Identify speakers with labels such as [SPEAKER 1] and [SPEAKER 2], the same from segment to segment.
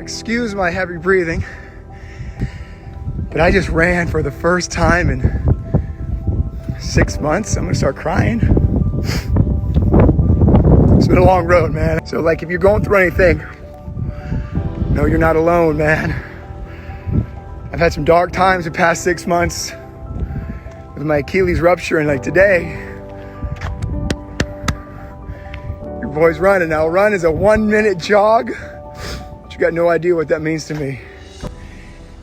[SPEAKER 1] Excuse my heavy breathing, but I just ran for the first time in 6 months. I'm gonna start crying. It's been a long road, man. So like, if you're going through anything, no, you're not alone, man. I've had some dark times the past 6 months with my Achilles rupture, and like today, your boy's running. Now, run is a 1 minute jog. You got no idea what that means to me.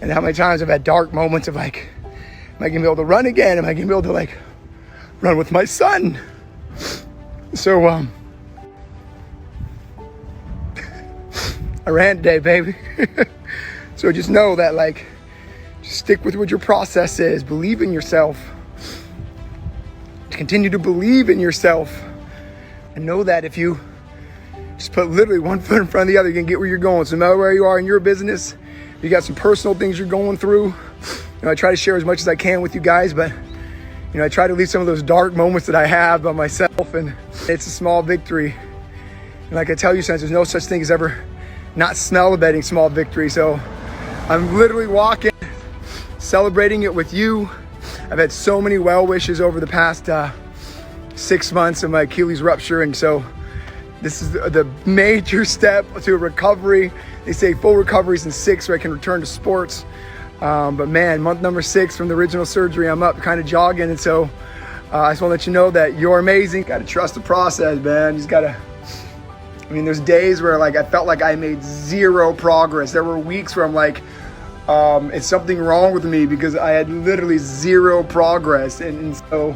[SPEAKER 1] And how many times I've had dark moments of like, am I gonna be able to run again? Am I gonna be able to like run with my son? So I ran today, baby. So just know that, like, just stick with what your process is. Believe in yourself. Continue to believe in yourself. And know that if you just put literally one foot in front of the other, you can get where you're going. So no matter where you are in your business, you got some personal things you're going through. You know, I try to share as much as I can with you guys, but you know, I try to leave some of those dark moments that I have by myself, and it's a small victory. And like I tell you, since there's no such thing as ever not celebrating small victory. So I'm literally walking, celebrating it with you. I've had so many well wishes over the past 6 months of my Achilles rupture, and so this is the major step to recovery. They say full recovery is in 6, so I can return to sports. But man, month number 6 from the original surgery, I'm up kind of jogging. And so I just want to let you know that you're amazing. Got to trust the process, man. Just got to, I mean, there's days where like I felt like I made zero progress. There were weeks where I'm like, it's something wrong with me because I had literally zero progress. And so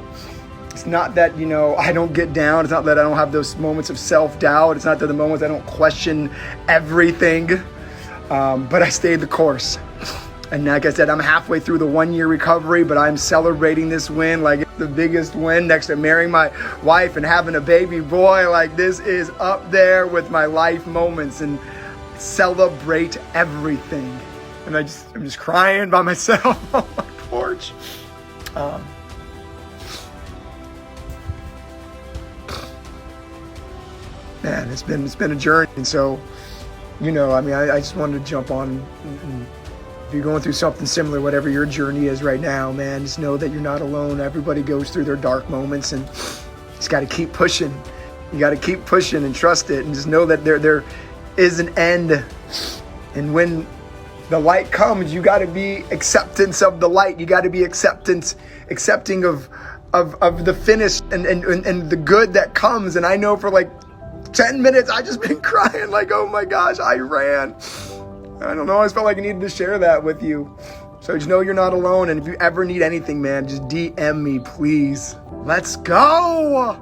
[SPEAKER 1] it's not that, you know, I don't get down. It's not that I don't have those moments of self-doubt. It's not that the moments I don't question everything. But I stayed the course. And like I said, I'm halfway through the 1 year recovery, but I'm celebrating this win like it's the biggest win next to marrying my wife and having a baby boy. Like, this is up there with my life moments, and celebrate everything. And I'm just crying by myself on my porch. Man, it's been a journey. And so, you know, I mean, I just wanted to jump on. If you're going through something similar, whatever your journey is right now, man, just know that you're not alone. Everybody goes through their dark moments, and just got to keep pushing. You got to keep pushing and trust it, and just know that there is an end. And when the light comes, you got to be acceptance of the light. You got to be accepting of the finish and the good that comes. And I know for like 10 minutes, I just been crying like, oh my gosh, I ran. I don't know, I just felt like I needed to share that with you. So just know you're not alone. And if you ever need anything, man, just DM me, please. Let's go.